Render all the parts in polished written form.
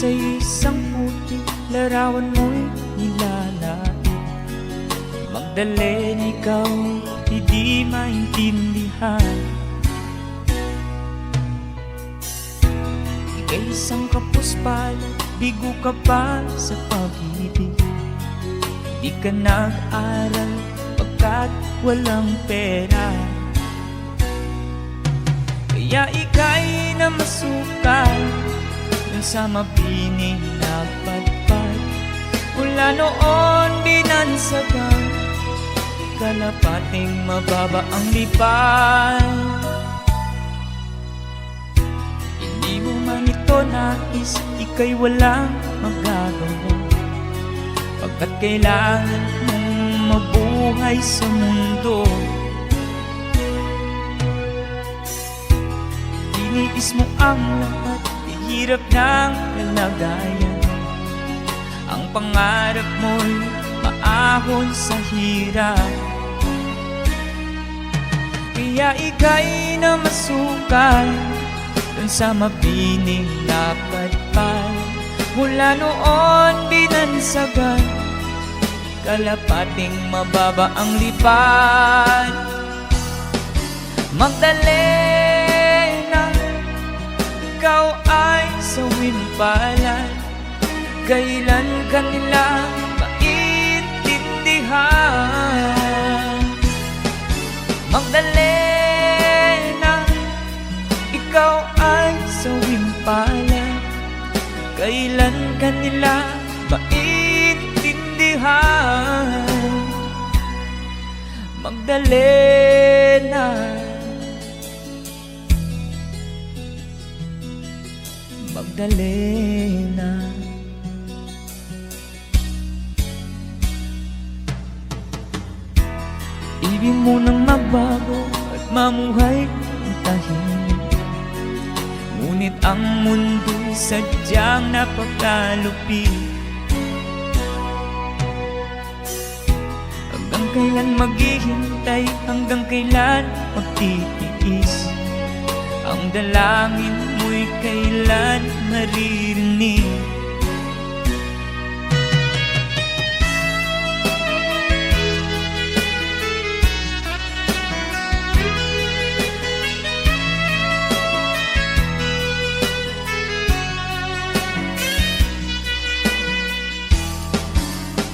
Sa isang puting larawan mo'y nilalait. Magdalena, ikaw hindi maintindihan. Ika'y isang kapuspalad, bigo ka pa sa pag-ibig. Di ka nag-aral pagkat walang pera. Kaya ika'y namasukan dun sa mabining na padpad. Mula noon binansagan, kalapating mababa ang lipad. Hindi mo man ito nais, ika'y walang magagawa, pagkat kailangan mong mabuhay sa mundo. Iniis mo ang lahat, hirap ng kalagayan. Ang pangarap mo'y maahon sa hirap. Kaya ika'y namasukan dun sa mabining na padpad. Mula noon binansagan, kalapating mababa ang lipad. Magdalena, ikaw ay sawimpalan. Kailan ka nila maintindihan? Magdalena, ikaw ay sawimpalan. Kailan ka nila maintindihan? Magdalena, Magdalena. Ibig mo nang magbago at mamuhay ng tahimik, ngunit ang mundo'y sadyang napakalupit. Hanggang kailan maghihintay, hanggang kailan magtitiis? Ang dalangin mo'y kailan maririnig?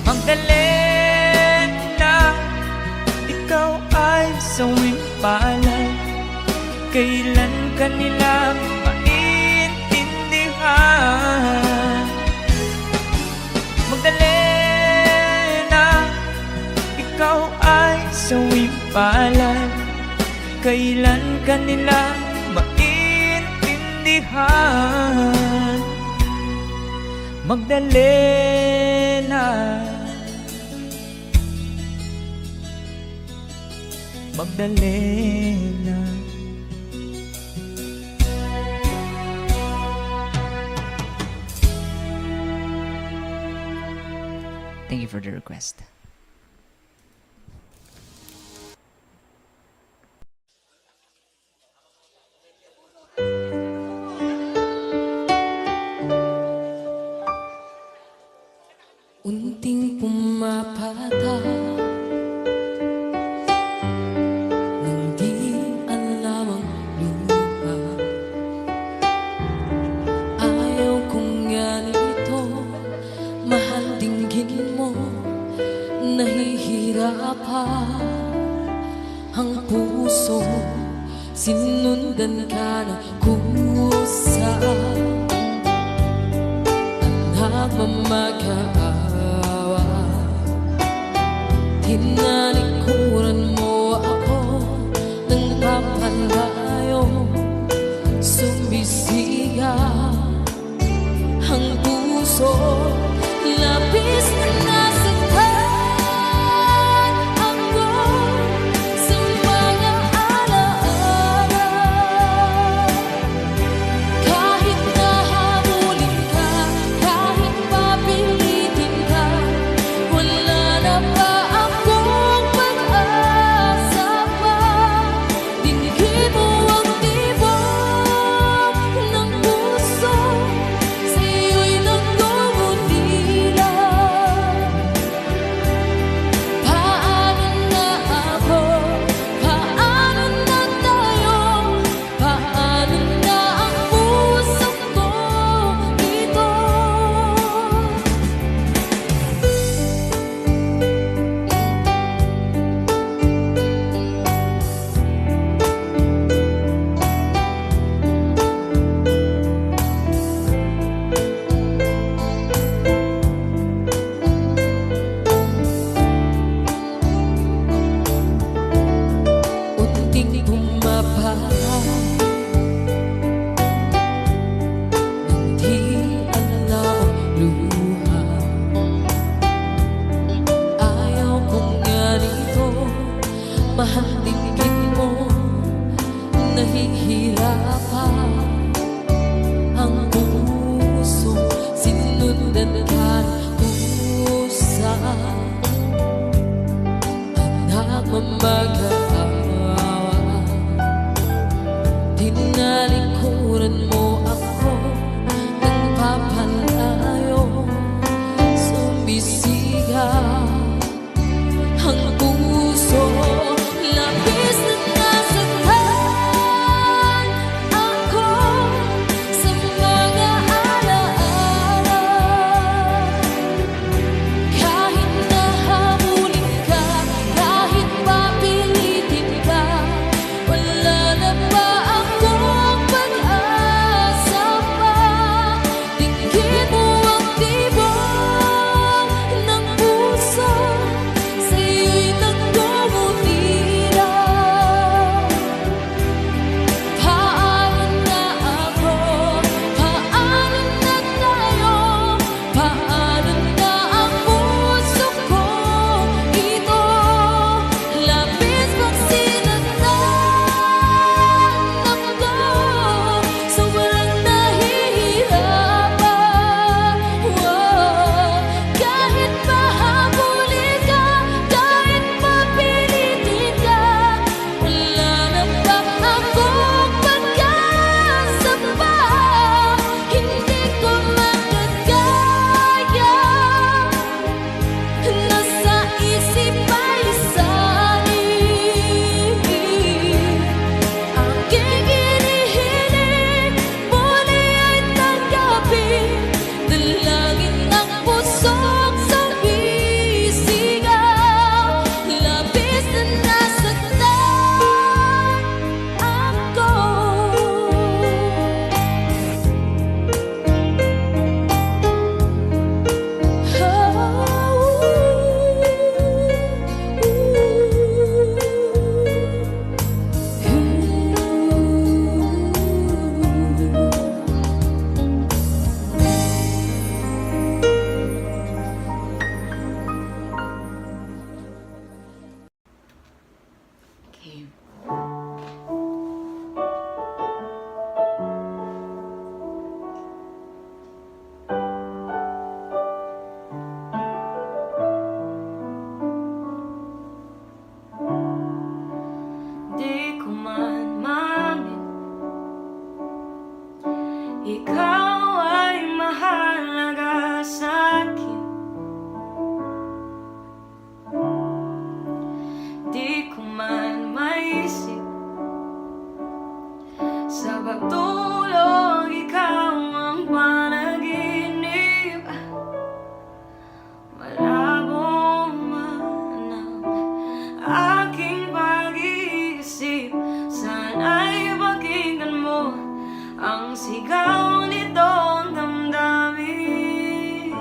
Magdalena, ikaw ay sawimpalan. Kailan ka nila maintindihan? Magdalena, ikaw ay sawimpalan. Kailan ka nila maintindihan? Magdalena, Magdalena. Thank you for the request. Unting pumapata nang di alam ang luha. Ayaw kong ganito, mahal dinggin mo. Nahihirapan ang puso, sinundan ka na kusa. Ang nagmamagaawa, tinalikuran mo ako ng papalayo. Sumisigaw ang puso, labis na nasaktan ako sa mga alaala. Kahit nahabulin ka, kahit papilitin ka, wala na ba akong pag-asa? nahihirapan ang puso, sinundan ka kusa at nagmamag-awa. Tinalikuran mo ako ng papalayo, sumisigaw ang puso. Labis na nasaktan ako sa mga alaala. Kahit nahabulin ka, kahit papilitin ka, wala na ba akong pag-asa pa? Tingin mo ang tibok ng puso, sa'yo'y nagmumutira. Paano na ako? Paano na tayo? Paano na ang puso ko ito? Labis pang sinaktan ako, sobrang nahihirapan. Kahit pahabulin ka, kahit papilitin ka, wala na ba akong pag-asa pa? Hindi ko makagaya, nasa isip ay sanin. Aking hinihiling, muli ay tanggapin, dalangin ng pusong sumisigaw. Labis na nasaktan ako. Okay. Di ko man mamin, ikaw ay mahalaga sa'kin. Di ko man maisip, sa pagtulog ikaw ang panaginip. Malabo man ang aking pag-iisip, sana'y pakinggan mo ang sigaw nitong damdamin.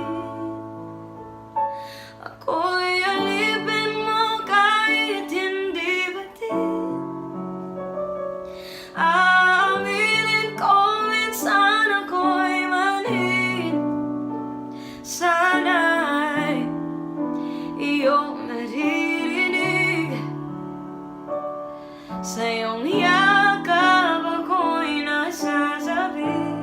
Ako'y alipin mo kahit hindi batid. Aaminin ko minsan ako'y manhid. Sana'y iyong naririnig, sa iyong yakap ako'y nasasabik.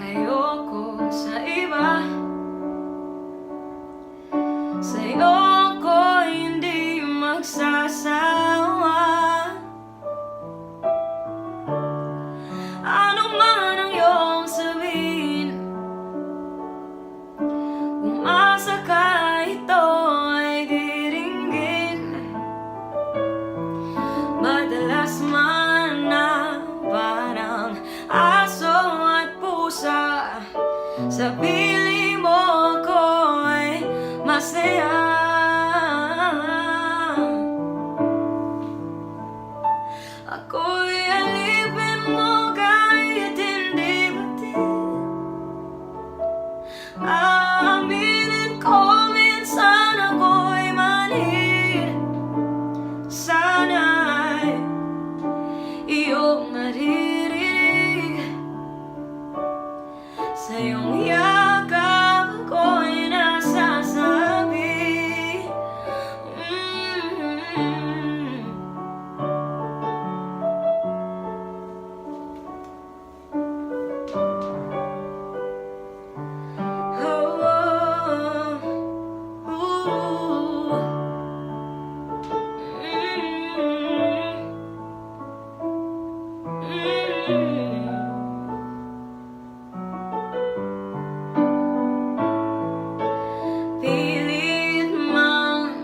Ayoko sa iba, sa'yo ko hindi magsasawa. Ano man ang iyong sabihin, umasa ka, ito ay diringgin. Madalas man na parang aso at pusa, sa piling mo ko ay masaya. Ako'y alipin mo kahit hindi batid. Aaminin ko minsan ako'y manhid. Sana'y iyong naririnig. Sa iyong yakap ako'y nasasabi. Pilit mang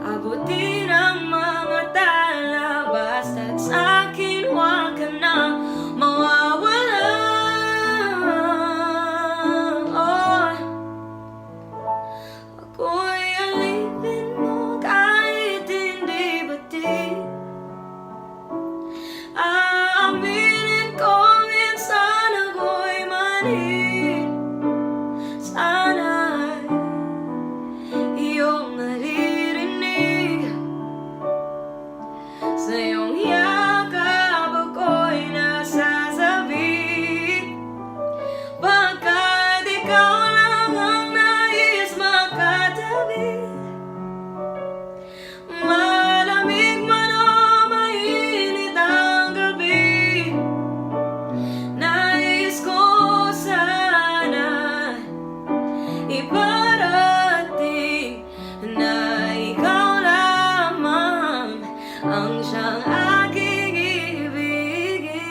abutin ang mga tala, basta't sa'kin huwag ka na mawawala. Oh, ako'y alipin mo kahit hindi batid. Aaminin ko minsan ako'y mali. Sana'y iyong naririnig. Sa iyong yakap ako'y nasasabi. Baga't ikaw lang ang nais makatabi. Malamig man o mainit ang gabi, nais ko sana iparating na ikaw lamang ang siyang aking ibigin.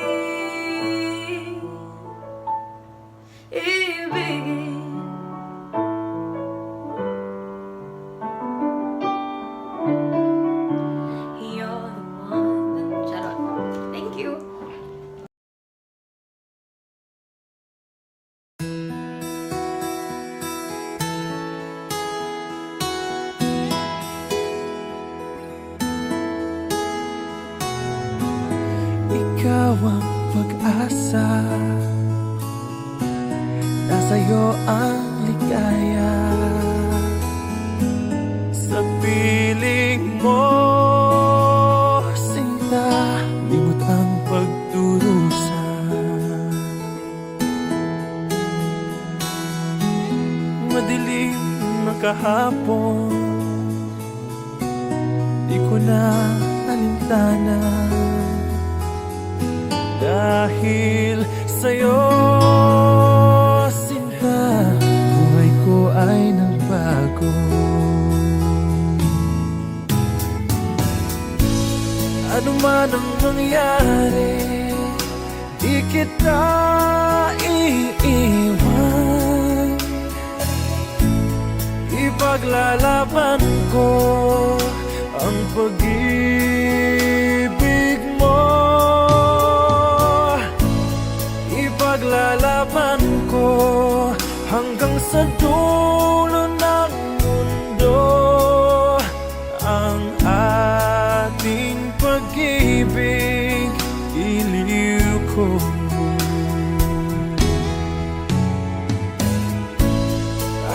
You're the one. Charot. Thank you. Ikaw ang pag-asa, nasa'yo ang ligaya. Sa piling mo, sinta, limot ang pagdurusa. Madilim na kahapon, di ko na alintana. Dahil sa'yo, sinta, buhay ko ay nagbago. Ano man ang mangyari, di kita iiwan. Ipaglalaban ko ang pag-ibig mo. Ipaglalaban ko hanggang sa dulo ng mundo ang ating pag-ibig, iliw ko.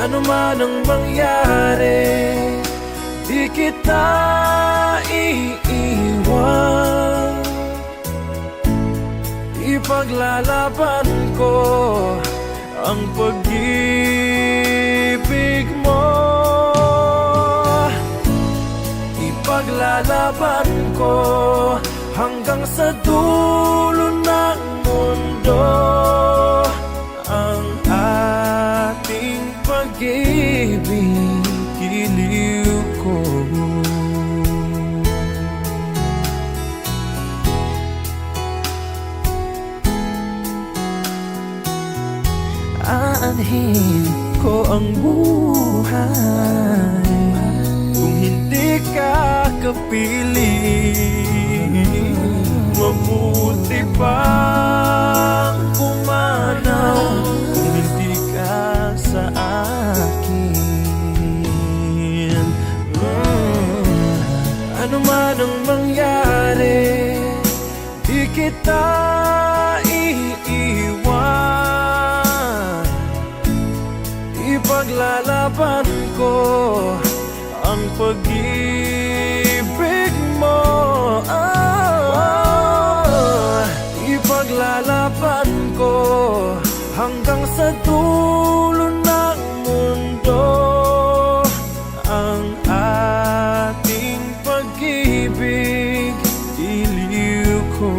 Ano man ang mangyari, di kita iiwan. Ipaglalaban ko ang pag-ibig mo. Ipaglalaban ko hanggang sa dulo ng mundo ang ating pag-ibig, iliw ko. Aanhin ko ang buhay kung hindi ka kapiling. Mabuti pang pumanaw kung hindi ka sa akin. Ano man ang mangyari, di kita iiwan. Ipaglalaban ko ang pag-ibig mo. hanggang sa dulo ng mundo. Ang ating pag-ibig, iliw ko.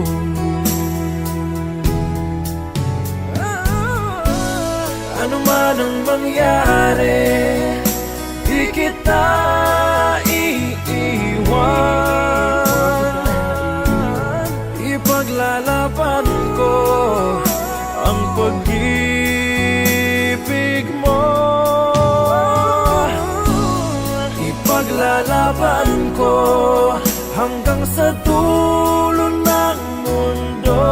Ano man ang mangyari, di kita iiwan. Ipaglalaban ko ang pag-ibig mo. Ipaglalaban ko hanggang sa dulo ng mundo.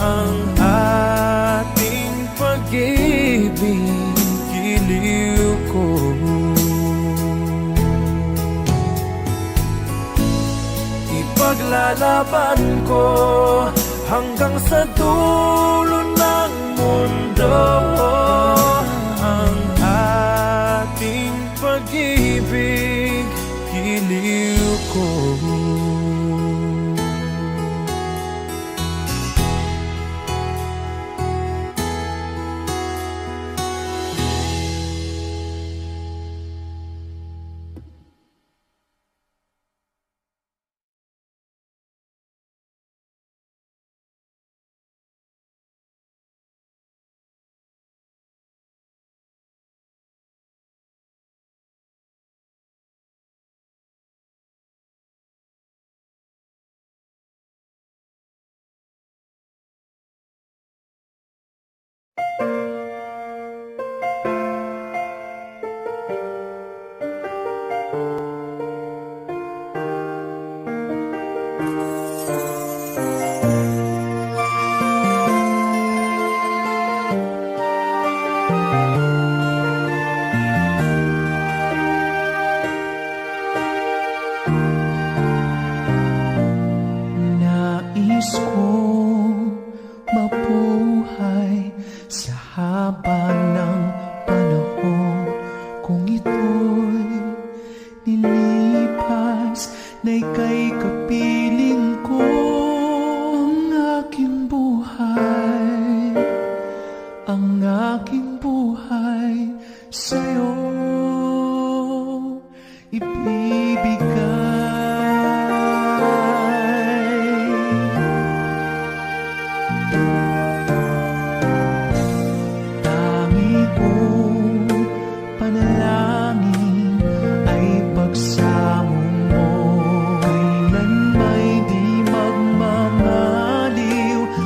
Ang ating pag-ibig, giliw ko. Ipaglalaban ko hanggang sa dulo ng mundo. Ang ating pag-ibig, giliw ko. Nais kong mabuhay sa haba ng panahon. Kung ito'y nilipas na ika'y kapiling ko. Ang aking buhay, ang aking buhay sa'yo ibibigay. Tangi kong panalangin ay pagsamo mo. Kailan may di magmamaliw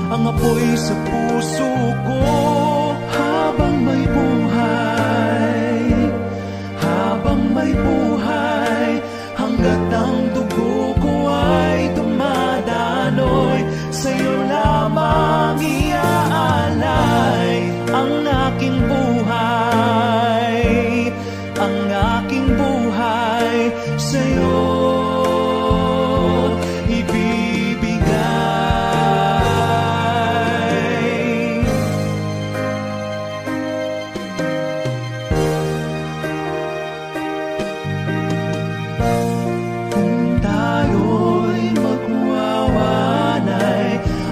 ang apoy sa puso ko. Habang may buhay, habang may buhay, hanggat ang dugo ko ay dumadaloy, sa'yo lamang iaalay ang aking buhay, ang aking buhay sa'yo ibibigay. Kung tayo'y magwawanay,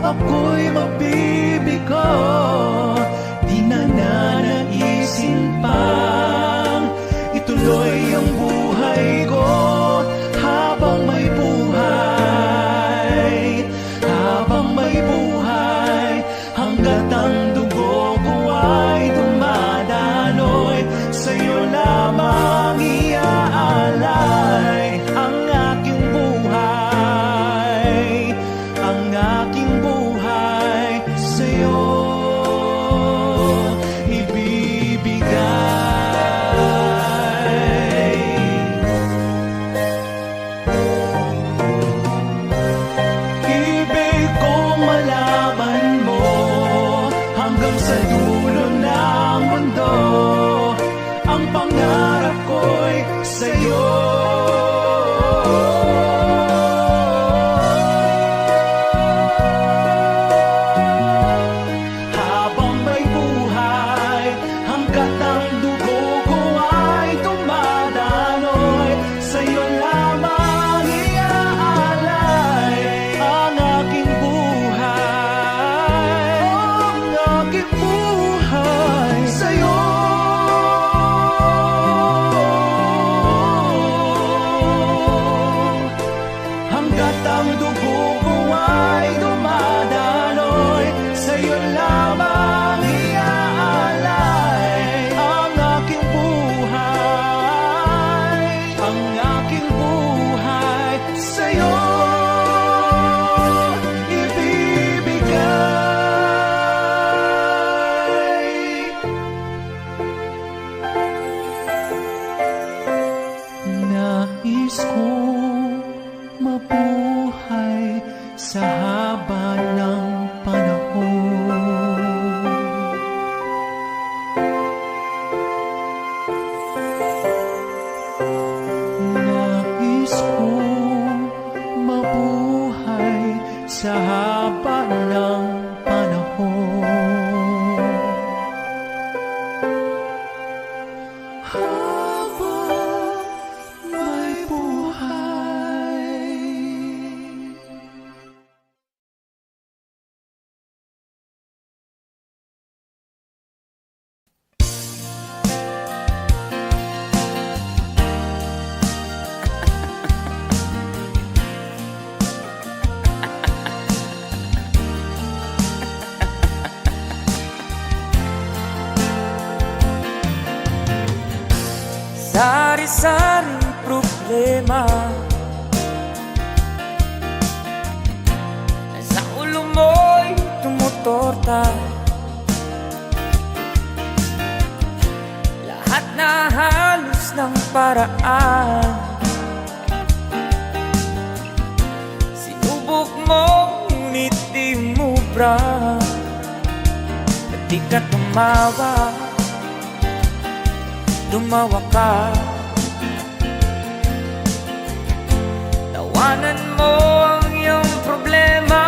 ako'y magbibigo. Di na nanaisin pang ituloy ang buhay ko. Habang may buhay, habang may buhay, hanggat ang dugo ko ay dumadaloy, sa'yo lamang iaalay ang aking buhay, ang aking buhay sa'yo haba ng panahon. Nais kong mabuhay sa haba ng panahon. Habang may buhay. Sari-saring problema sa ulo mo'y tumutorta. Lahat na halos ng paraan sinubok mo, ngunit di mubra. At di ka tumawa ka. Tawanan mo ang iyong problema.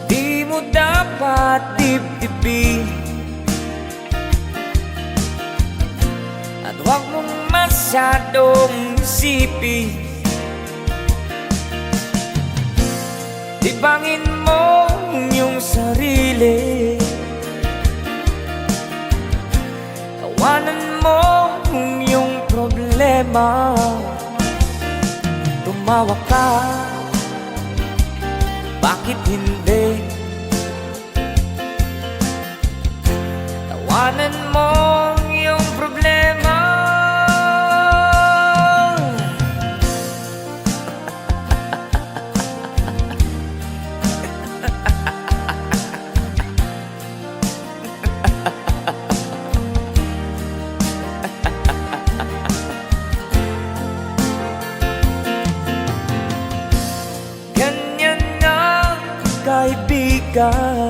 Di mo dapat dibdibin, at huwag mong masyadong isipin. Libangin mo ang iyong sarili. Tawanan mo ang iyong problema. Tumawa ka, bakit hindi? Tawanan mo ang iyong problema. Kaibigan,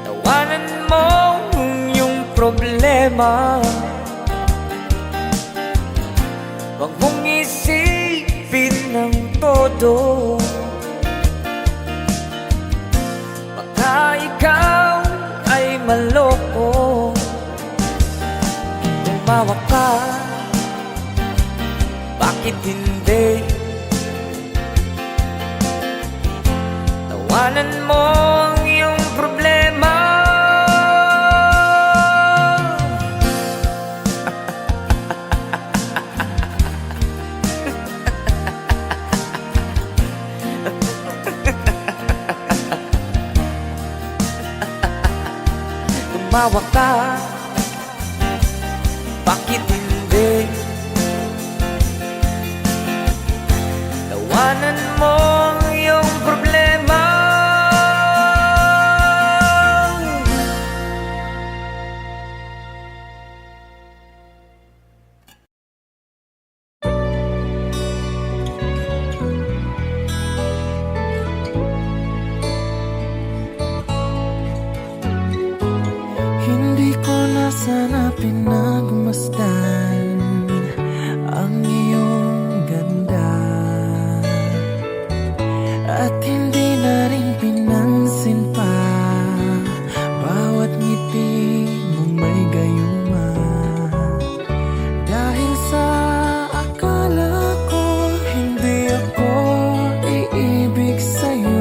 tawanan mo ang iyong problema. Huwag mong isipin ng todo, baka ikaw ay maloko. Tumawa ka, bakit hindi? Tawanan mo ang iyong problema. Tumawa ka, bakit hindi? Tawanan mo ang iyong problema. Hindi ko na sana pinagmasdan ang iyong ganda, at hindi na rin pinansin pa bawat ngiti mong may gayuma. Dahil sa akala ko hindi ako iibig sa'yo,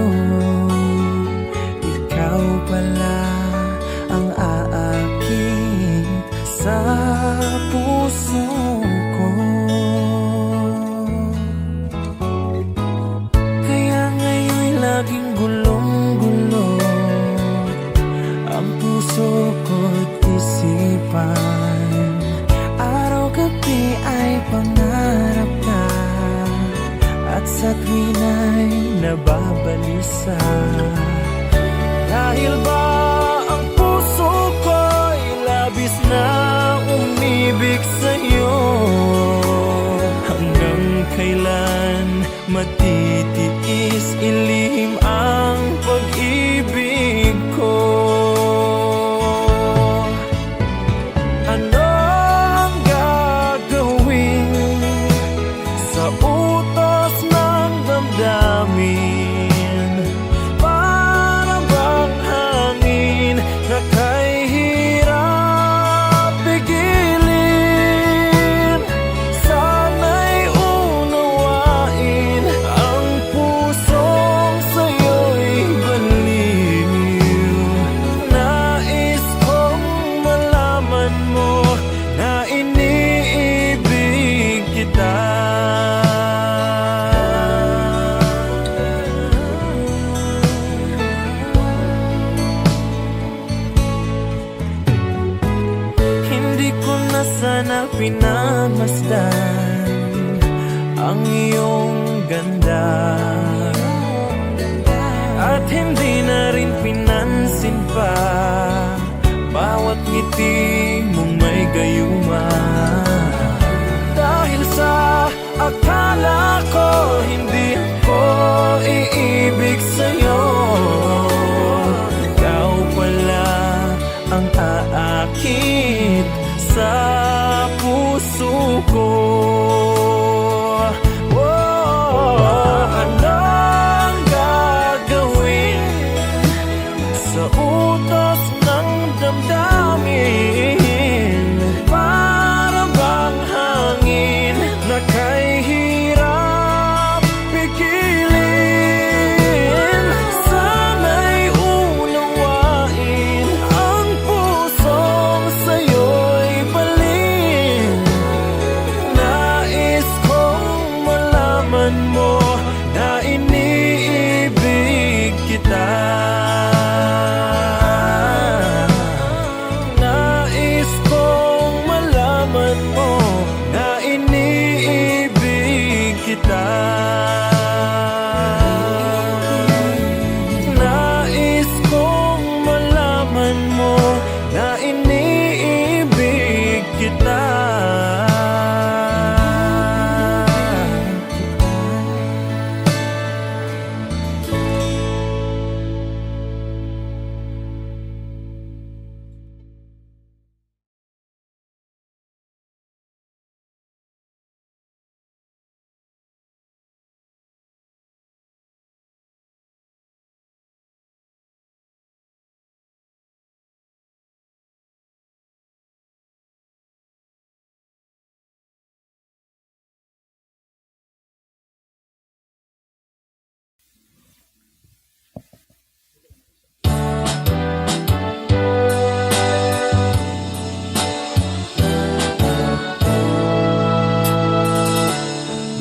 ikaw pala ang aakit sa puso ko. Kaya ngayon'y laging gulong-gulo ang puso ko't isipan. Araw-gabi ay pangarap ka, at sa tuwina'y nababalisa. Dahil ba ang puso ko'y labis na umibig sa'yo, hanggang kailan matitiis ilihim ang pag-ibig ko. Ano ang gagawin sa utos ng damdamin? Para bang hangin na kay hirap pigilin? Sana'y unawain ang pusong sa'yo'y baliw. Nais kong malaman mo na iniibig kita. Hindi ko na sana pinagmasdan ang iyong ganda, at hindi na rin pinansin pa bawat ngiti mong may gayuma. Dahil sa akala ko hindi ako iibig sa'yo, ikaw pala ang aakit sa puso ko. Ano ang gagawin sa utos ng damdamin? Para bang hangin na kay hirap pigilin? Sana'y unawain ang pusong sa'yo'y balin. Nais kong malaman mo na iniibig kita. Nais kong malaman mo na iniibig kita. Nais kong malaman mo na iniibig kita.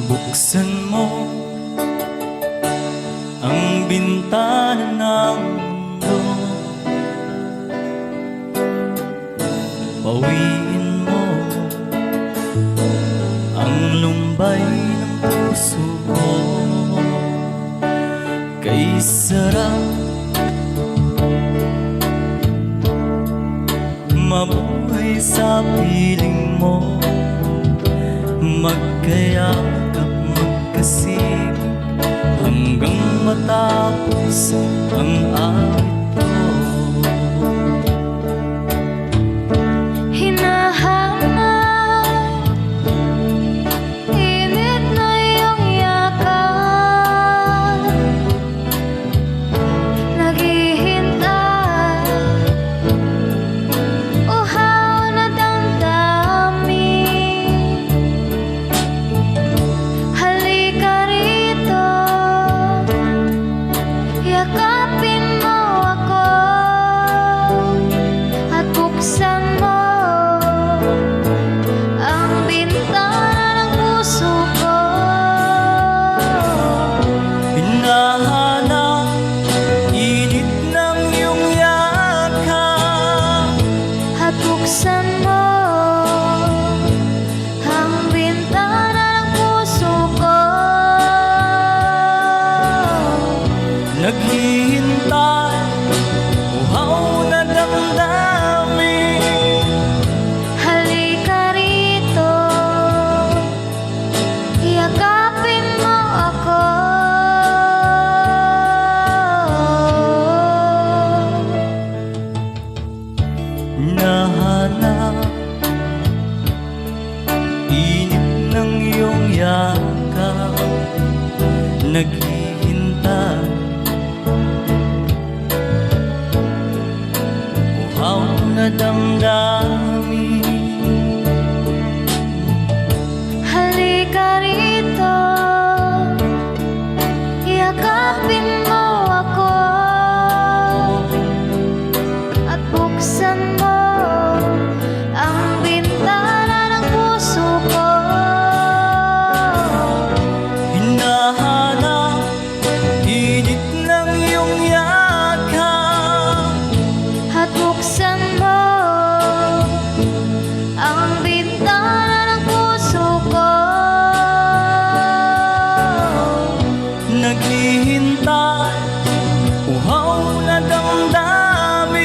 Buksan mo ang bintana ng mundo, pawiin mo ang lumbay ng puso ko. Kay sarap mabuhay sa piling mo, magkayakap, magkasip hanggang matapos ang awit ko. Hinahanap, init na iyong yakap, naghihintay, uhaw na damdamin. Halika rito, yakapin mo yakap, naghihintay. Uhaw na damdamin. Halika rito, yakapin mo ako at buksan mo ang bintana ng puso ko. Hinahanap init ng iyong yakap, At buksan mo ang bintana ng puso ko. naghihintay. Uhaw na damdamin.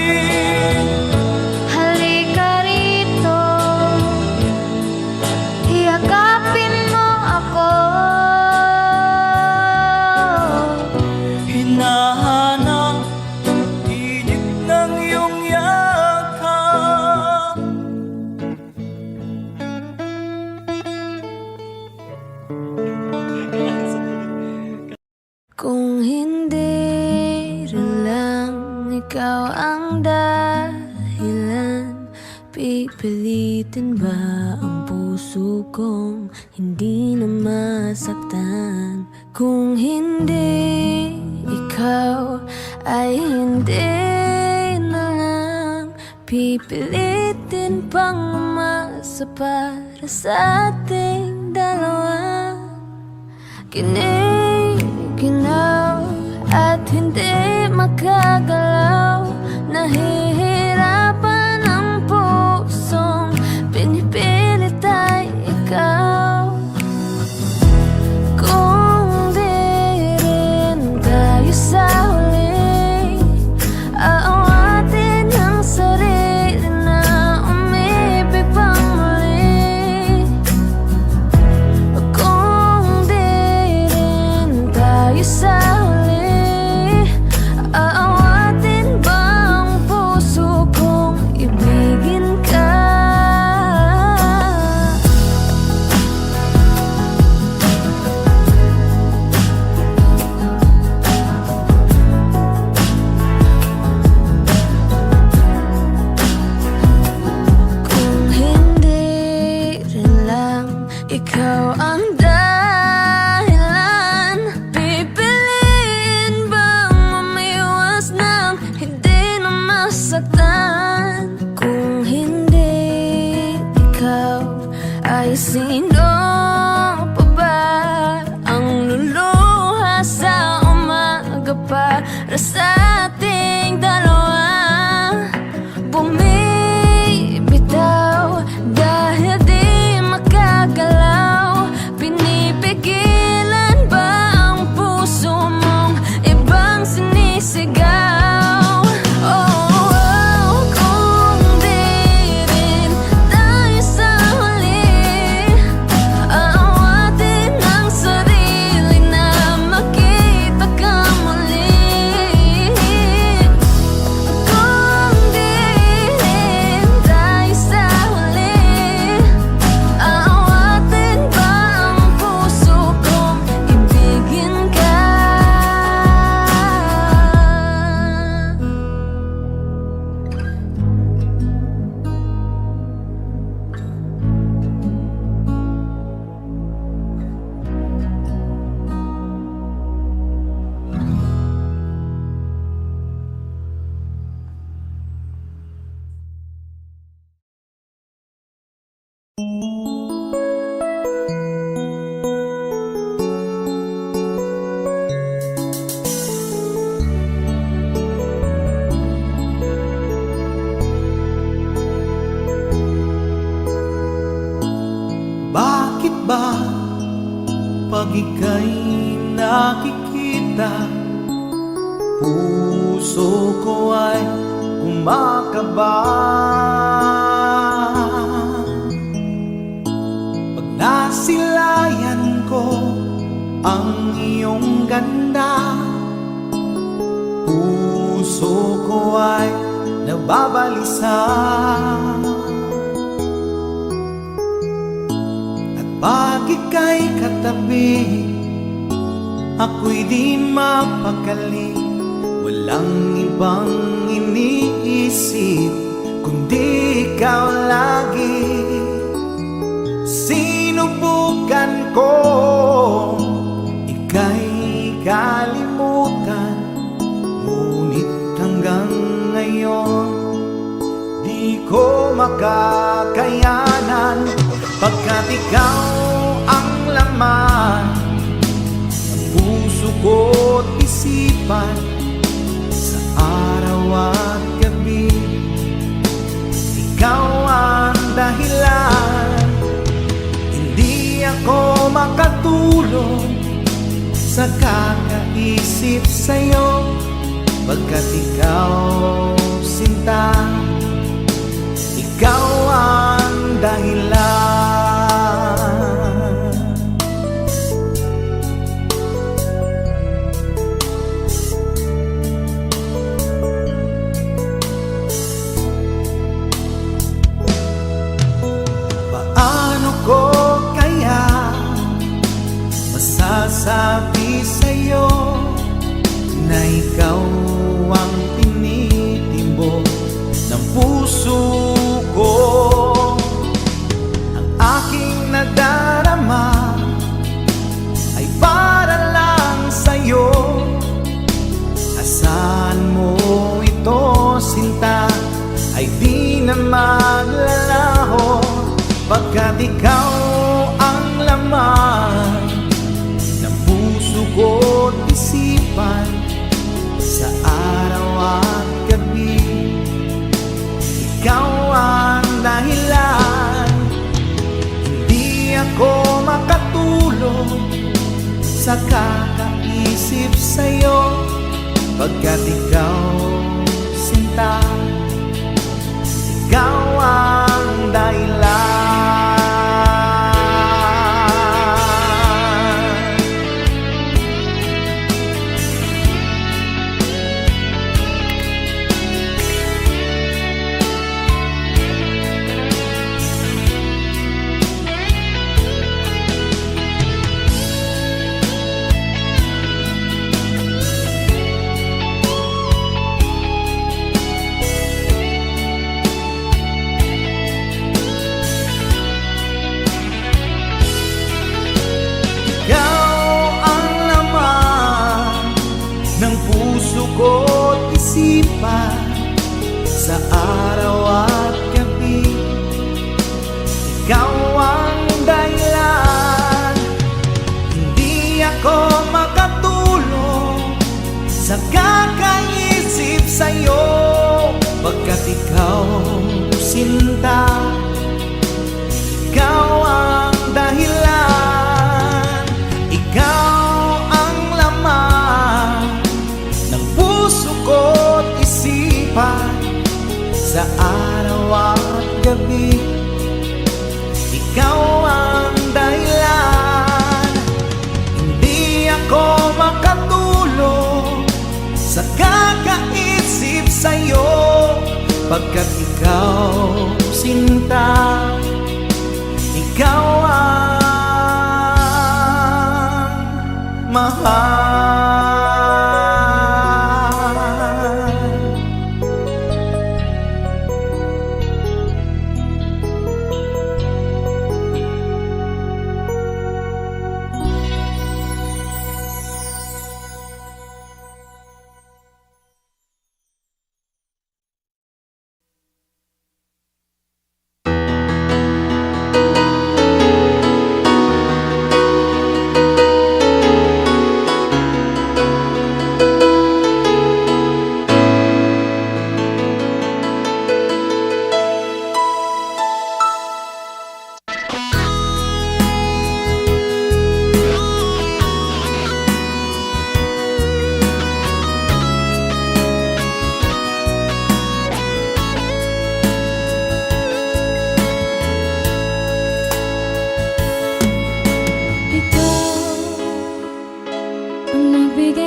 Halika rito, yakapin mo ako. Hinahanap init ng iyong yakap. Kung hindi rin lang ikaw ang dahilan, pipilitin ba ang puso kong hindi na masaktan? Kung hindi ikaw ay hindi na lang, pipilitin pang umasa para sa ating dalawa. Ginaw at hindi makagalaw, nahihirapan ang pusong pinipilit ay ikaw. Kung di rin tayo sa huli, aawatin ang sarili na umibig pang muli. Kung di rin tayo sa huli, aawatin ba ang puso kong ibigin ka? Kung hindi rin lang ikaw ang dahilan, pipiliin bang umiwas ng hindi na masaktan? Kung hindi ikaw, ay sino pa ba ang luluha sa umaga para sa ating dalawa? Bumibitaw dahil di makagalaw, pinipigilan ba ang puso mong ibang sinisigaw? Oh, kung di rin tayo sa huli, aawatin ang sarili na makita ka muli. Kung di rin tayo sa huli, aawatin ba ang puso kong ibigin ka? Bakit ba pag ika'y nakikita, puso ko ay kumakaba? Pag nasilayan ko ang iyong ganda, puso ko ay nababalisa. Pag ika'y gabi, ako'y di mapakali. Walang ibang iniisip kundi ikaw lagi. Sinubukan ko ika'y kalimutan, ngunit hanggang ngayon di ko makakayanan. Pagkat ikaw ang laman ng puso ko't isipan, sa araw at gabi ikaw ang dahilan. Hindi ako makatulog sa kakaisip sa'yo, pagkat ikaw, sinta, ikaw ang dahilan. Paano ko kaya masasabi sa'yo na ikaw ang tinitimbok ng puso ko? Ang aking nadarama ay para lang sa'yo. Asahan mo ito, sinta, ay di na maglalaho, pagkat ikaw ang laman ng puso ko't isipan, sa araw at gabi ikaw ang dahilan. Hindi ako makatulog sa kakaisip sa'yo, pagkat ikaw, sinta, ikaw ang dahilan. Ko't isipan, sa araw at gabi ikaw ang dahilan. Hindi ako makatulog sa kakaisip sa'yo, pagkat ikaw, sinta, ikaw ang dahilan. Ikaw ang laman ng puso ko't isipan, sa araw at gabi ikaw ang dahilan. Hindi ako makatulog sa kakaisip sa'yo, pagkat ikaw, sinta, ikaw ang mahal.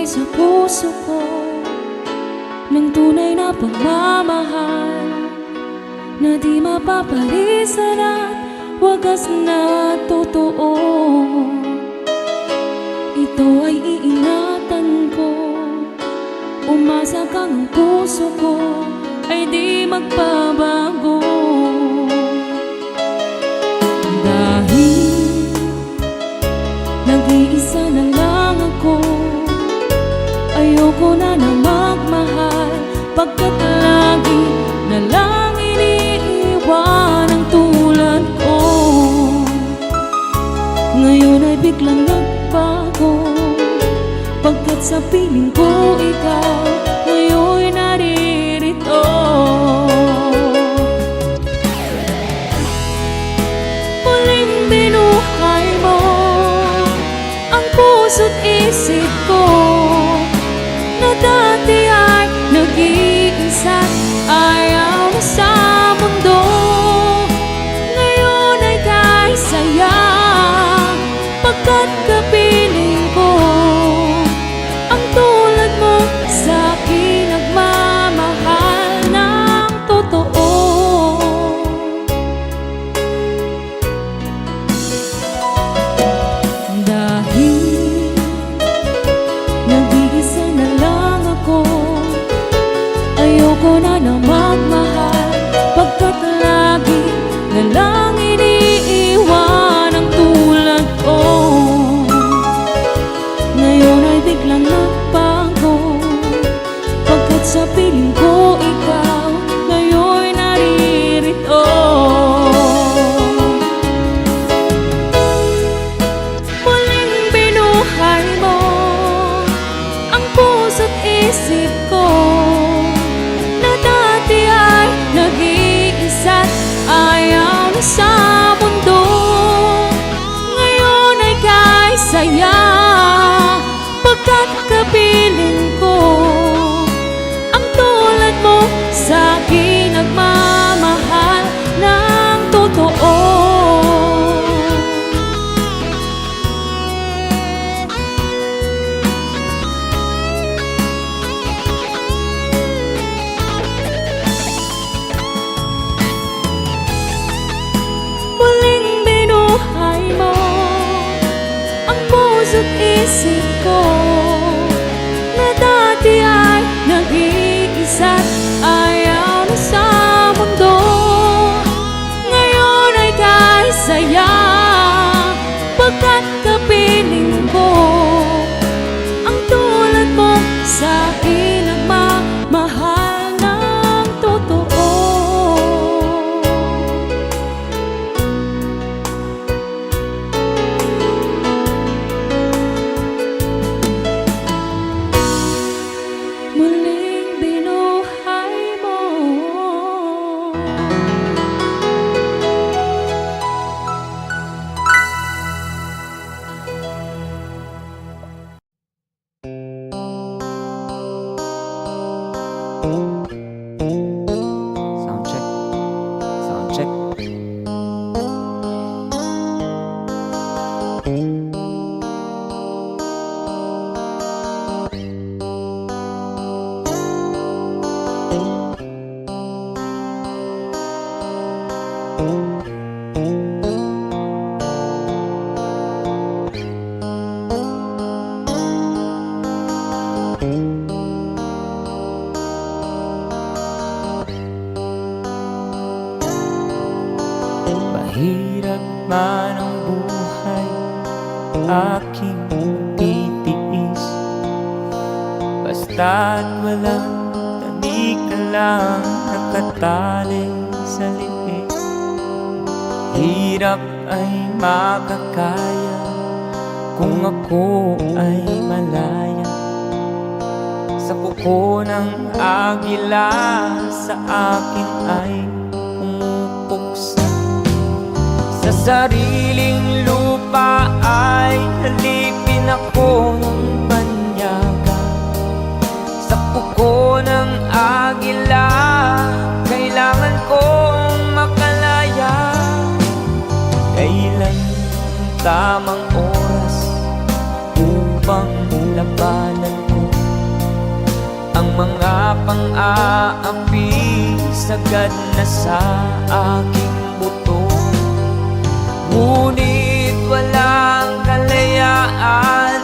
sa puso ko ng tunay na pagmamahal na di mapapalisan at wagas na totoo. ito ay iingatan ko. Umasa kang ang puso ko ay di magbabago. Dahil nag-iisa na lang ako, ayoko na magmahal, pagkat lagi na lang iniiwan ang tulad ko. Ngayon ay biglang nagbago, pagkat sa piling ko ikaw ngayon'y naririto. Muling binuhay mo ang puso't isip ko, na dati ay nag-iisa't ayaw na sa mundo. Ngayon ay kahit saya, pagkat kapiling ko ang tulad mo sa'kin nagmamahal ng totoo. Dahil nag-iisa na lang ako, ayoko na magmahal, pagkat lagi na lang iniiwan ang tulad ko. Ngayon ay biglang nagbago, pagkat sa piling ko ikaw ngayon'y naririto. Muling binuhay mo ang puso't isip ko, na dati ay nag-iisa't ayaw na sa mundo. Ngayon ay kahit saya, pagkat kapiling ko ang tulad mo sa'kin nagmamahal ng totoo. Muling binuhay mo ang puso't isip ko, na dati ay nag-iisa't ayaw na sa mundo. Ngayon ay kahit saya, pagkat kapiling ko ang tulad mo sa'kin nagmamahal ng totoo. Muling binuhay mo. Sound check. Sound check. Mahirap man ang buhay, aking titiis, basta't walang tanik na lang nakatali sa liit. Hirap ay makakaya kung ako ay malaya sa kuko ng agila, sa akin ay pumupuksa. Sa sariling lupa ay halipin ako ng banyaga, sa kuko ng agila kailangan kong makalaya. Kailan ang tamang oras upang labanan ko ang mga pang-aapi sagad na sa aking buto? Ngunit walang kalayaan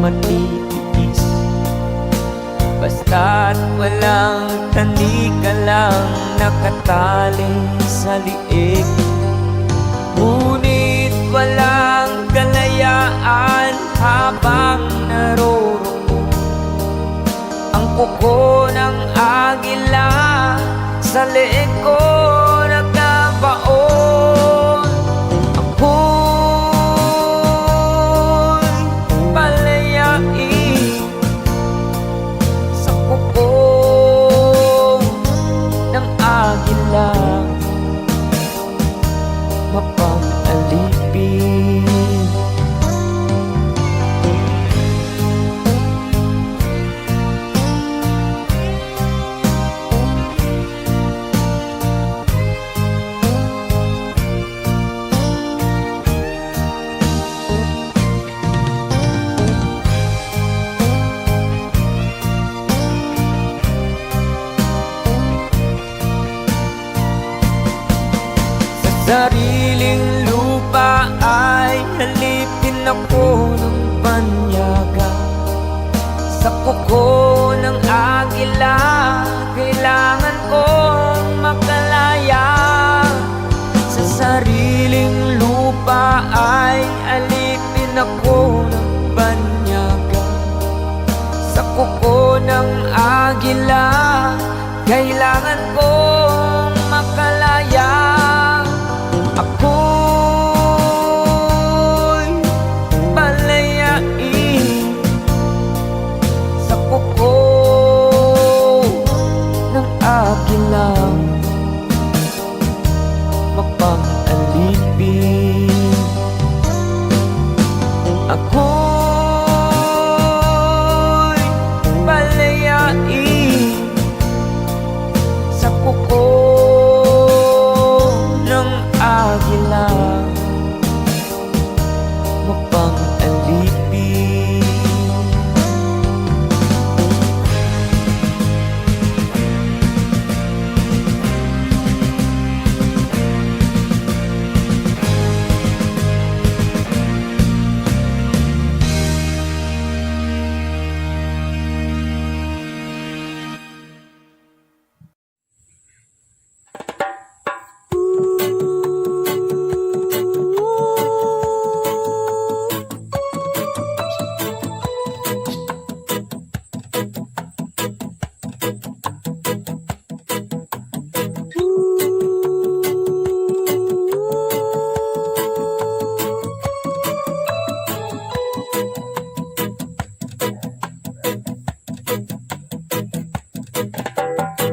matitiis. Basta't walang tanika lang nakatali sa liig. Ngunit walang kalayaan habang naroroon ang kuko ng agila sa leeg ko nagkabaon. Ako'y palayain sa kuko ng agila, mapag-alipin. Sariling lupa ay halipin ako ng banyaga. Sa kuko ng agila, kailangan kong makalaya. Sa sariling lupa ay halipin ako ng banyaga. Sa kuko ng agila, kailangan kong makalaya. Ako'y palayain sa kuko ng agila, mapag-alipin. Ako'y palayain sa kuko ng agila, mapag-alipin.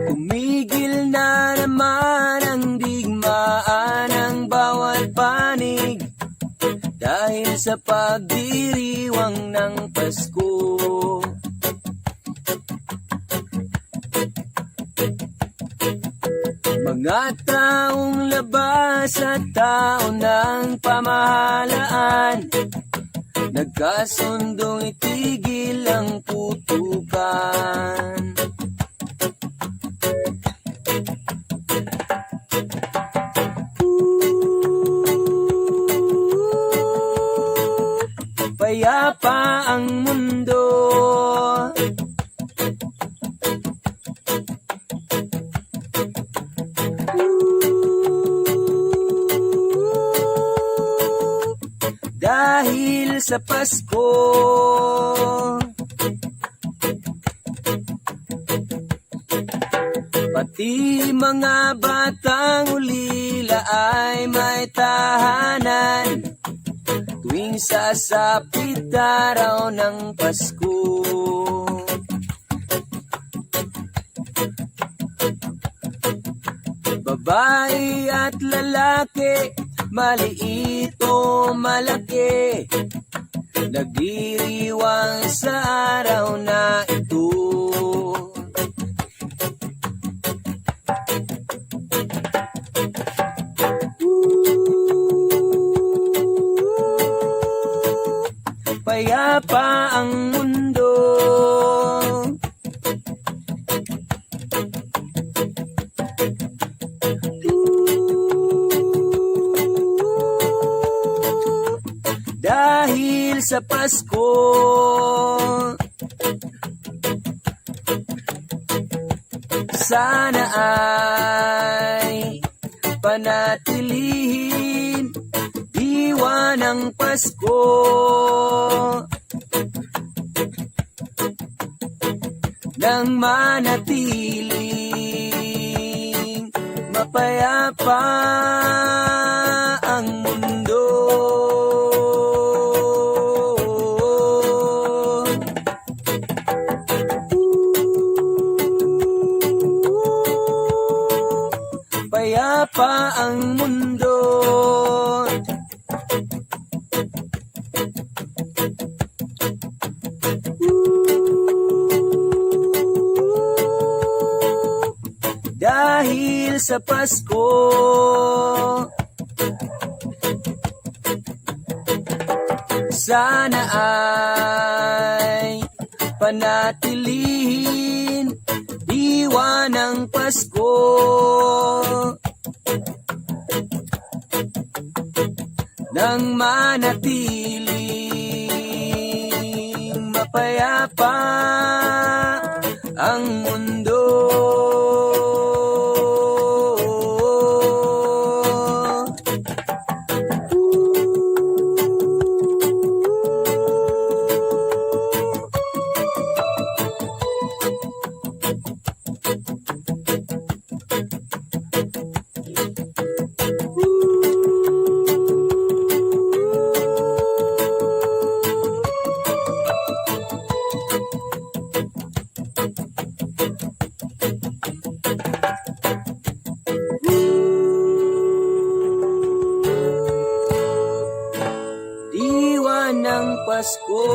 Tumigil na naman ang digmaan ng bawat panig dahil sa pagdiriwang ng Pasko. Mga taong labas at tao ng pamahalaan, nagkasundong itigil ang putukan. Payapa ang mundo, dahil sa Pasko. Pati mga batang ulila ay may tahanan tuwing sasapit araw ng Pasko. Babae at lalaki, maliit o malaki, nagdiriwang sa araw na ito. Payapa ang mundo, dahil sa Pasko. sana ay panatilihin diwa ng Pasko. Nang manatiling mapayapa ang mundo. Payapa ang mundo. Dahil sa Pasko, sana ay panatilihin diwa ng Pasko. Nang manatiling mapayapa ang mundo. Diwa ng Pasko.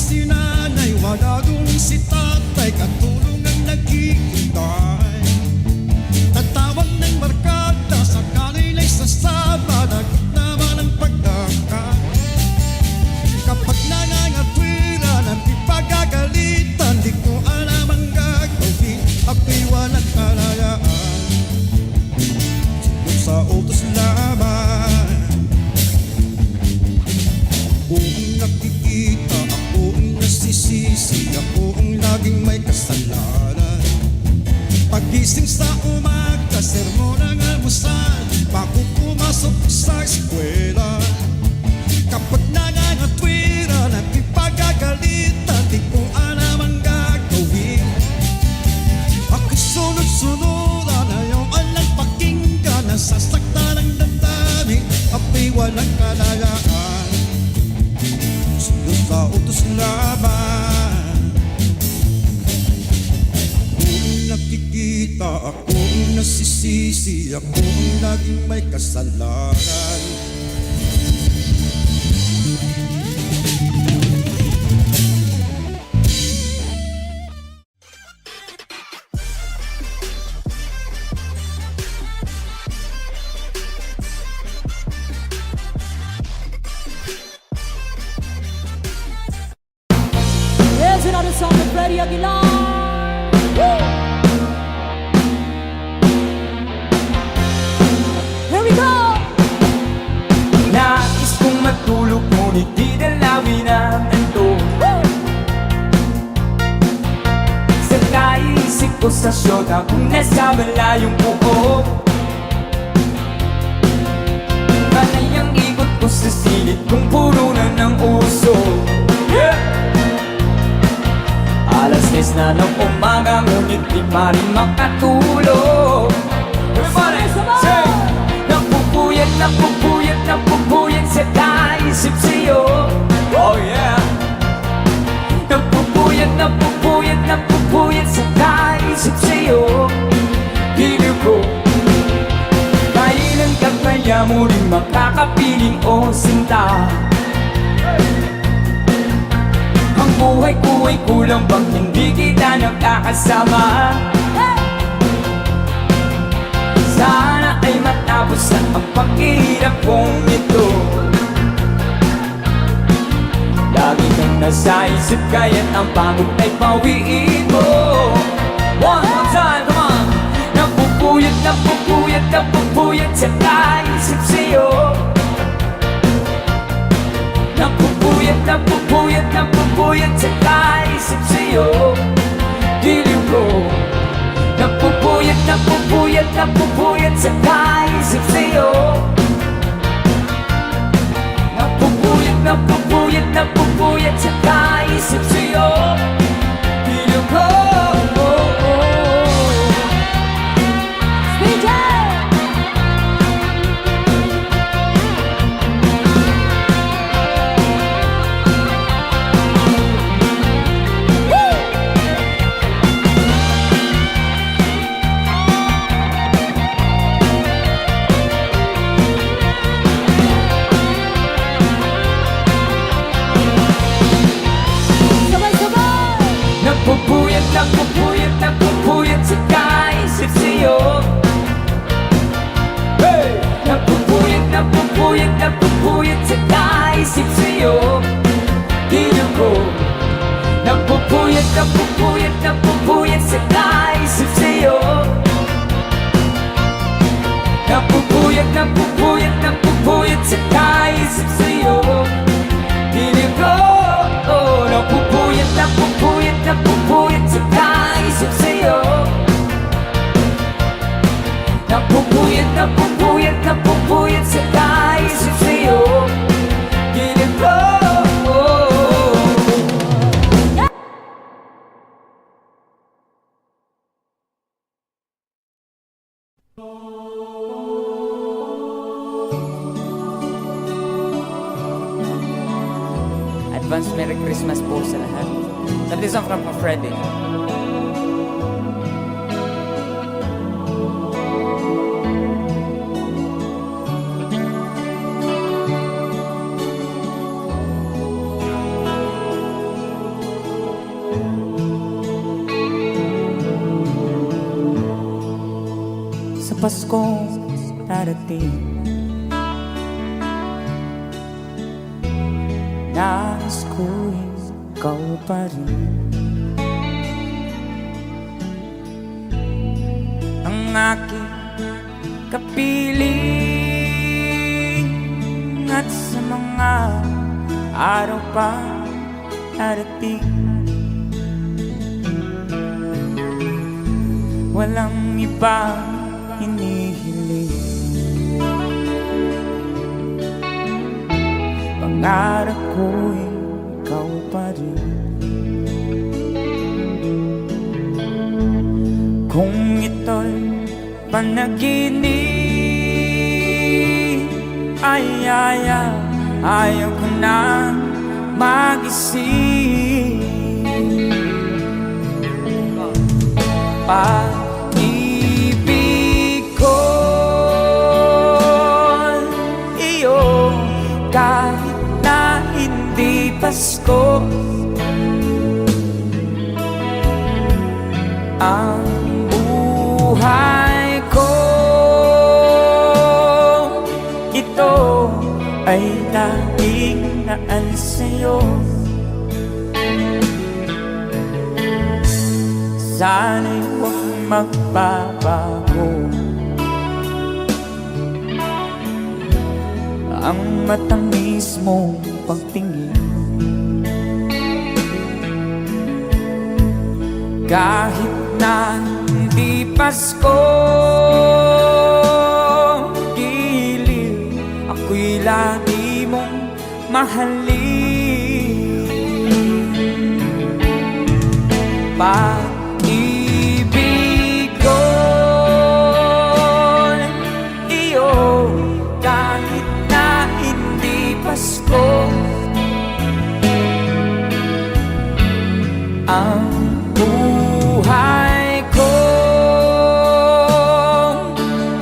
si nanay, wala dun si tatay, katulong ang naghihintay. Tatawag ng barkada sa kanilang sasama, nagit naman ang pagdakay. Kapag nangangatwira ng ipagagalitan, di ko alam ang gagawin, ako'y walang kalayaan. Siguro sa utos lamang, ako ang nakikita, ako ang nasisisi, ako ang laging may kasalanan. Pagising sa umaga, sermon ang almusal, bago pumasok sa eskwela. Kapag nangangatwira ng ipagagalitan, di ko alam ang gagawin. Ako'y sunod-sunuran, ayaw alang pakinggan, nasasaktan ang damdamin, ako'y walang kalayaan. Sunod sa utos lamang, ako ang nakikita, ako ang nasisisi, ako ang laging may kasalanan. Here's another song with Freddie Aguilar. Woo! Here we go! Nais kong matulog ngunit di dalawin ang antok. Sa kaisip ko sa syota kung nasa malayong buhok. Panay ang ikot ko sa silid kung puro na ng uso. Alas 10 na ng umaga ngunit di pa rin makatulog. Everybody say! Napupuyat, napupuyat, napupuyat sa kaisip sa'yo. Oh yeah! Napupuyat, napupuyat, napupuyat sa kaisip sa'yo. Piling ko, kailan ka kaya muling makakapiling o sinta? Ang buhay ko ay kulang bang hindi kita nakakasama? Sana ay matapos na ang paghihirap kong ito. Lagi kang nasa isip kaya't ang pagod ay pawiin mo. One more time, come on! Napupuyat, napupuyat, napupuyat sa kaisip sa'yo. Napupuyat, napupuyat, napupuyat sa kaisip sa'yo. Dilim ko, napupuyat, napupuyat, napupuyat sa kaisip sa'yo. Napupuyat, napupuyat, napupuyat sa kaisip sa'yo. Dilim ko, napupuyat, napupuyat, napupuyat sa kaisip sa'yo. Hey! Napupuyat, napupuyat, napupuyat sa kaisip sa'yo. Dilim ko, napupuyat, napupuyat, napupuyat sa kaisip sa'yo. Napupuyat, napupuyat, napupuyat sa kaisip sa'yo. Dilim ko, oh, napupuyat, napupuyat, napupuyat sa kaisip sa'yo. Napupuyat, napupuyat, napupuyat sa kaisip sa'yo. Dilim ko, Advance Merry Christmas po sa lahat. That is from Freddy. Paskong darating, nais ko'y ikaw pa rin. Ang aking kapiling, at sa mga araw pa darating, walang ibang hinihiling. Pangarap ko'y ikaw pa rin. Kung ito'y panaginip, ayaw ko na mag-isip. Pag-ibig ko'y iyo, kahit na hindi Pasko. Ang buhay ko, ito ay laging naan sa'yo. Sana'y huwag magbabago ang matamis mong pagtingin. Kahit na hindi Pasko, giliw, ako'y lagi mong mahalin. Pag-ibig ko'y iyo, kahit na hindi Pasko. Ang buhay ko,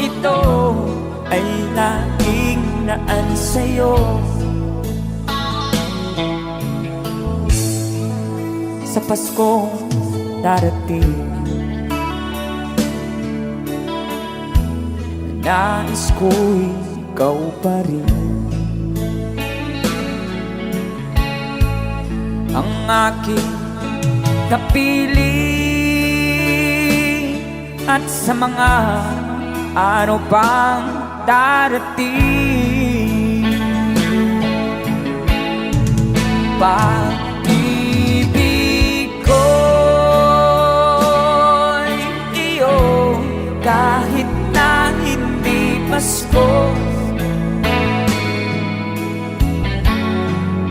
ito ay laging naan sa'yo. Sa Paskong darating, nais ko'y ikaw pa rin. Ang aking kapiling, at sa mga araw pang darating, pag-ibig ko'y iyo, kahit na hindi Pasko.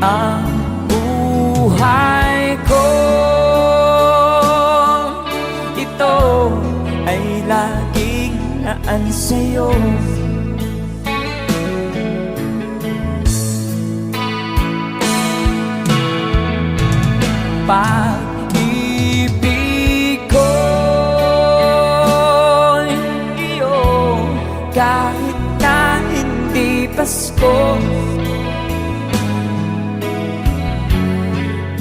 Ang buhay ko, ito ay laging naan sa'yo. Pag-ibig ko'y iyo, kahit na hindi Pasko.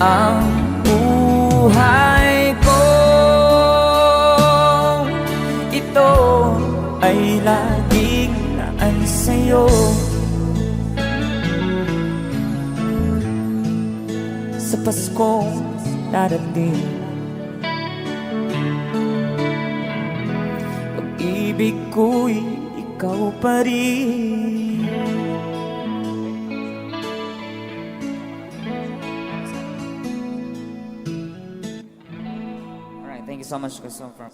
Ang buhay ko, ito ay laging naan sa'yo. Sa Paskong darating, pag-ibig ko'y ikaw pa rin. Alright, thank you so much, Christopher.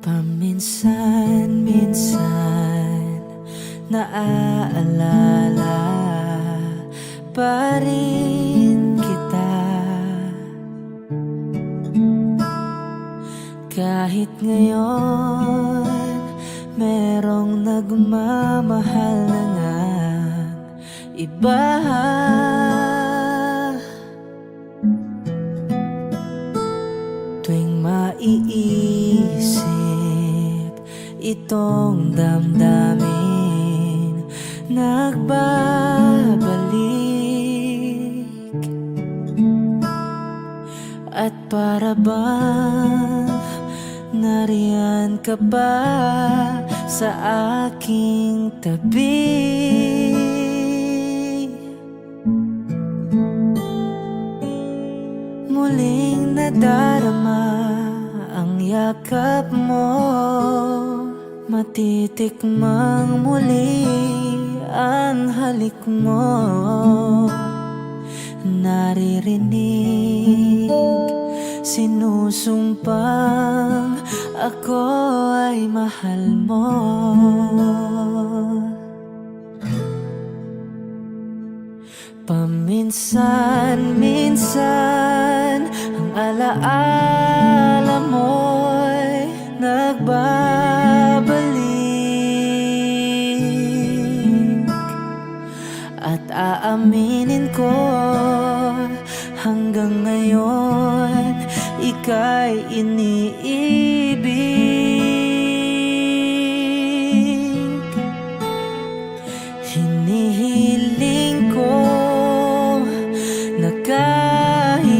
Paminsan-minsan naaalala pa rin kita, kahit ngayon merong nagmamahal na ngang iba. naiisip itong damdamin nagbabalik. At para bang nariyan ka pa sa aking tabi. Muling nadarama ang yakap mo, matitikmang muli ang halik mo. Naririnig, sinusumpang ako ay mahal mo. Paminsan-minsan ang alaala mo'y nagbabalik. At aaminin ko hanggang ngayon ika'y iniibig. Hinihiling ko na kahit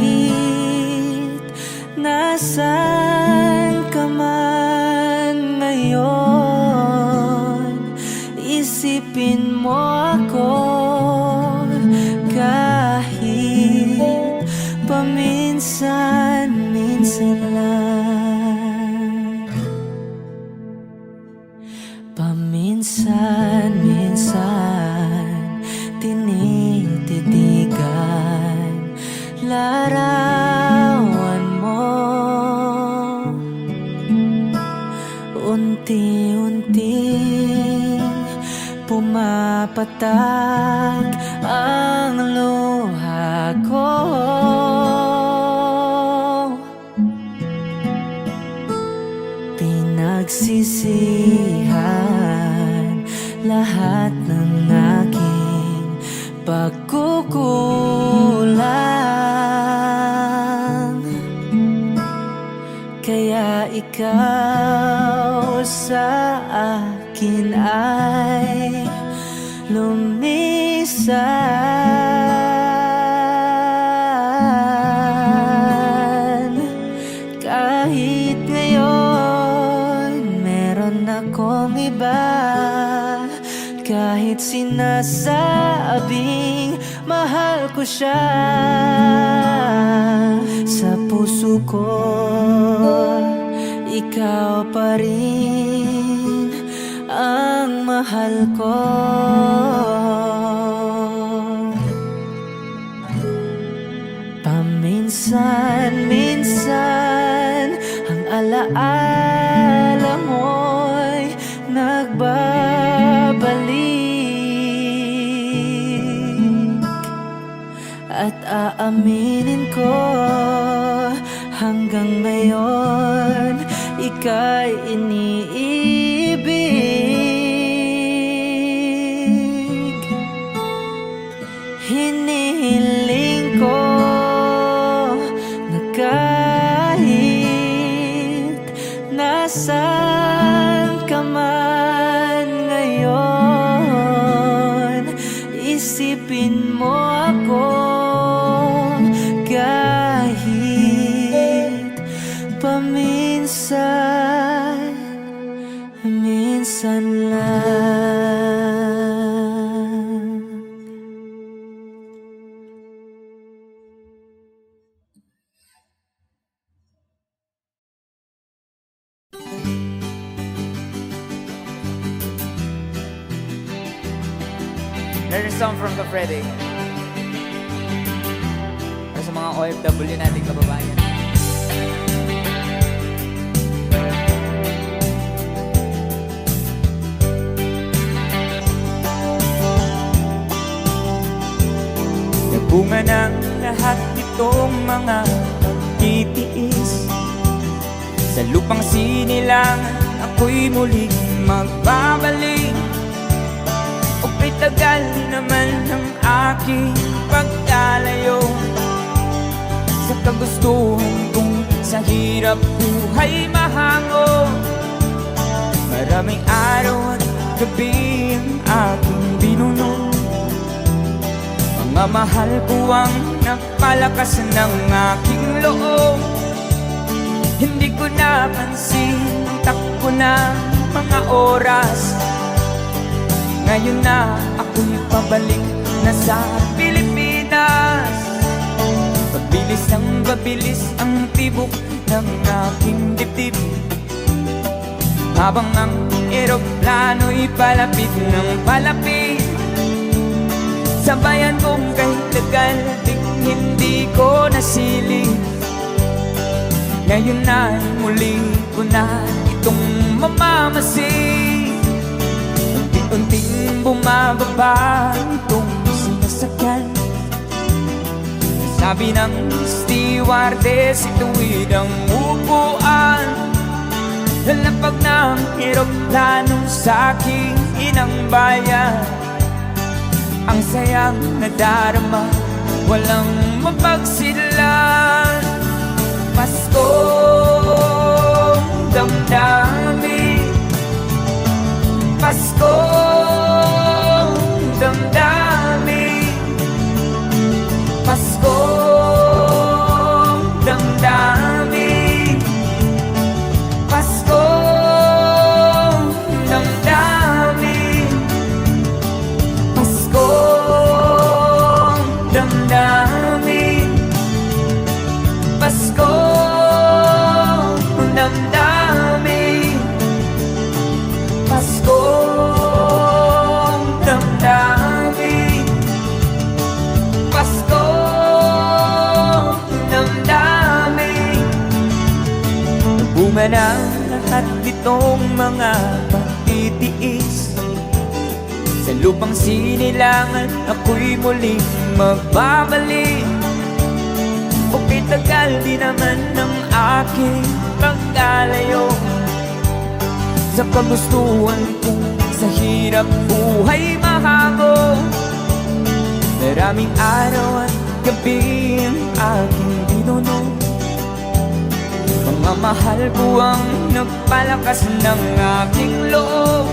nasaan ka man ngayon, isipin mo ako kahit paminsan-minsan lang. Paminsan-minsan tinititigan larawan mo. Unti-unting pumapatak ang luha ko. Pinagsisihan lahat ng aking pagkukulang. Kaya ikaw sa akin ay lumisan. Kahit ngayon meron akong iba, kahit sinasabing mahal ko siya, sa puso ko ikaw pa rin ang mahal ko. Paminsan-minsan ang alaala mo'y nagbabalik. At aaminin ko hanggang ngayon ika'y iniibig. Hinihiling ko na kahit nasaan ka man ngayon, isipin mo ako kahit paminsan-minsan lang. There's a song from the Freddy. Para sa mga OFW nating kababayan. Bunga ng lahat itong mga pagtitiis. Sa lupang sinilangan ako'y muling magbabalik. O kay tagal naman ng aking pagkalayo sa kagustuhan kong sa hirap buhay mahango. Maraming araw at gabi ang aking binuno. Mga mahal ko ang napalakas ng aking loob. Hindi ko napansin, takbo na mga oras. Ngayon na ako'y pabalik na sa Pilipinas. Pabilis ang tibok ng aking dibdib, habang ang eroplano'y palapit ng palapit. Sa bayan kong kahit tagal di hindi ko nasilip. Ngayon na muli ko na itong mamamasid. Unti-unting bumababa itong sinasakyan. Sabi ng stewardess, ituwid ang upuan. Lalapag ng eroplano sa aking inang bayan. Ang sayang nadarama, walang mapagsilan. Paskong damdamin, Paskong damdamin, Paskong damdamin, Paskong damdamin, Paskong damdamin, Paskong damdamin, Paskong damdamin, Paskong damdamin. Bumanang lahat nitong mga pagtitiis. Sa lupang sinilangan ako'y muling magbabalik. Okay, tagal di naman ng aking pagkalayo sa kagustuhan ko sa hirap buhay mahango. Maraming araw at gabi ang aking binuno. Mga mahal ko ang nagpalakas ng aking loob.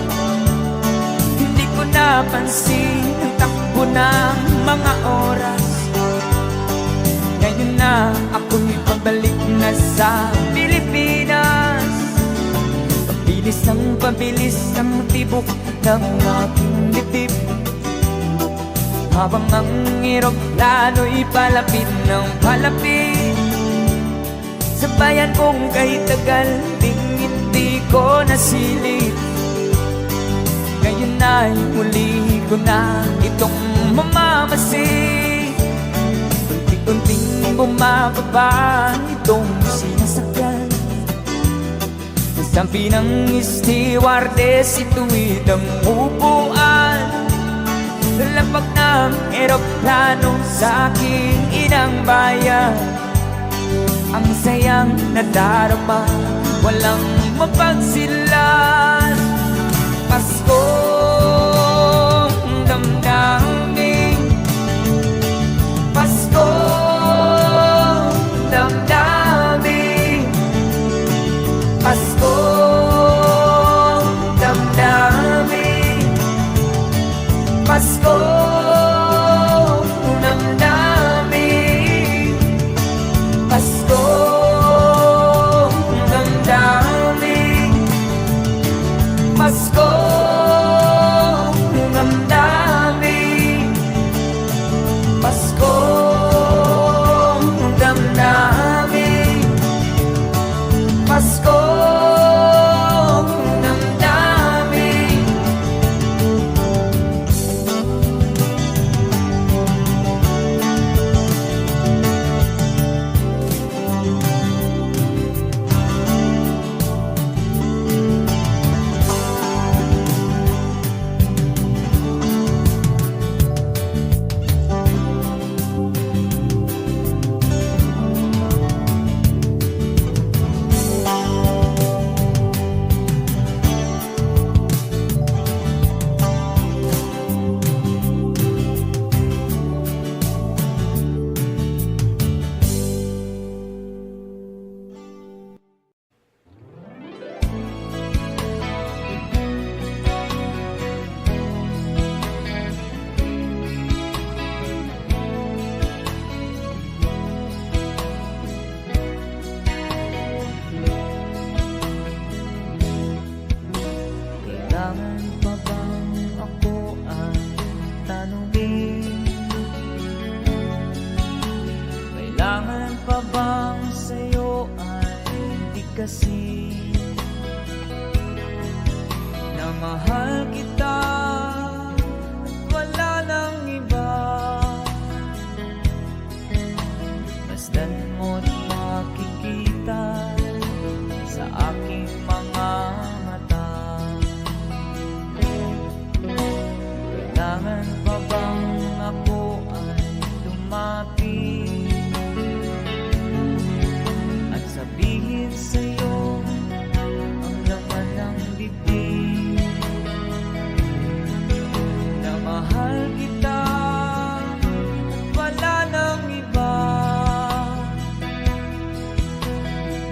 Hindi ko napansin ang takbo ng mga oras. Ngayon na ako'y pabalik na sa Pilipinas. Pabilis ang tibok ng aking dibdib, habang ang eroplano'y palapit ng palapit. Sa bayan kong kahit tagal ding hindi ko nasilip. Ngayon na'y muli ko na itong mamamasid. Unti-unting bumababa itong sinasakyan. Sabi ng stewardess, ituwid ang upuan. Lalapag ng eroplano sa aking inang bayan. Ang sayang nadarama, walang mapagsilan. Paskong damdamin, Paskong damdamin, Paskong damdamin, Paskong damdamin, Paskong damdamin, Paskong damdamin, bigkasin na mahal kita at wala nang iba. Masdan mo't makikita sa aking mga mata. Kailangan pa bang ako ay lumapit at sabihin sa'yo ang laman ng bibig na mahal kita at wala nang iba.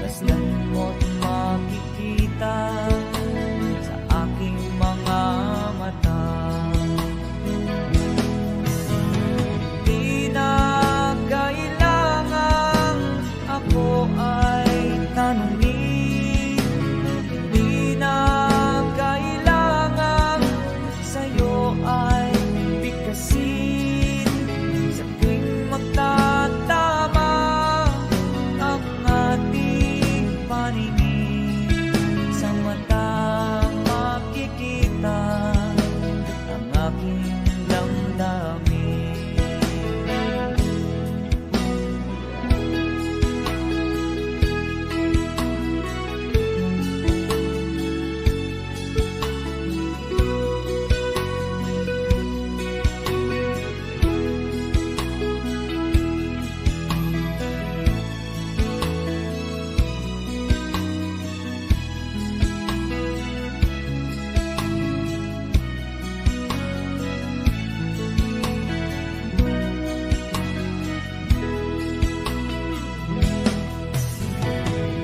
Masdan mo't makikita sa aking mga mata. Di na kailangan ako ay tanungin, di na kailangan sa'yo ay bigkasin. Sa tuwing magtatama ang ating paningin, sa mata makikita ang aking damdamin.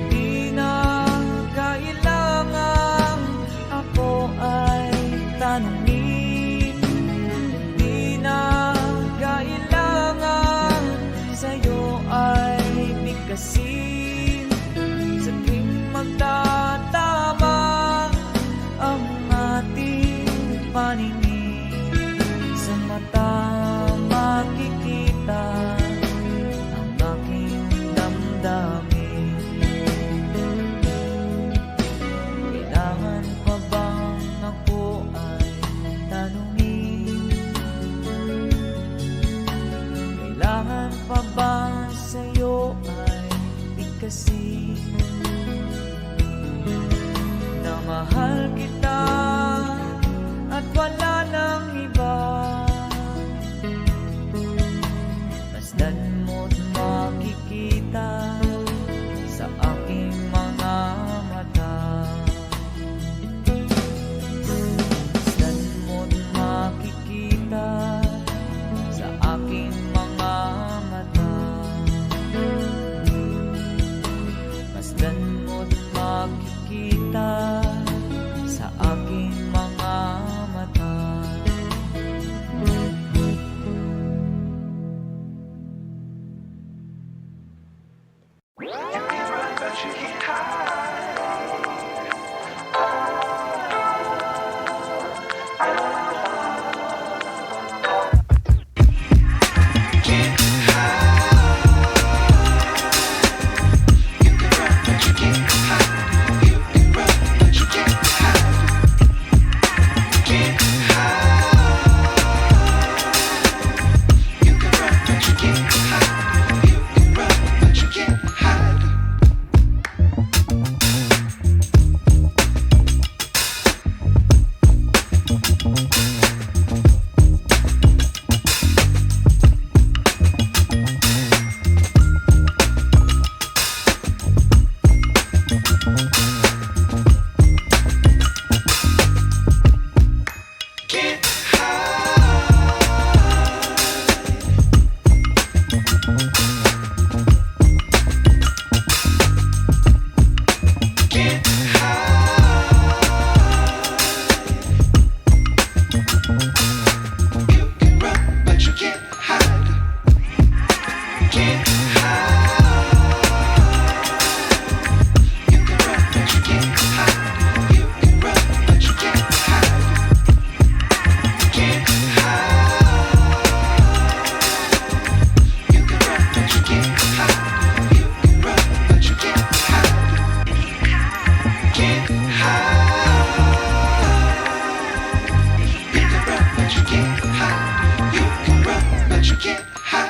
Di na kailangan ako ay tanungin, di na kailangan sa'yo ay bigkasin. Sa tuwing magtatama ang ating paningin, sa mata makikita ang aking damdamin. Kailangan pa bang ako ay tanungin? Kailangan pa ba sa'yo ay bigkasin na mahal kita at wala nang iba? Masdan mo't makikita sa aking mga mata. Masdan mo't makikita sa aking mga mata. Masdan mo't makikita sa aking but you can't hide.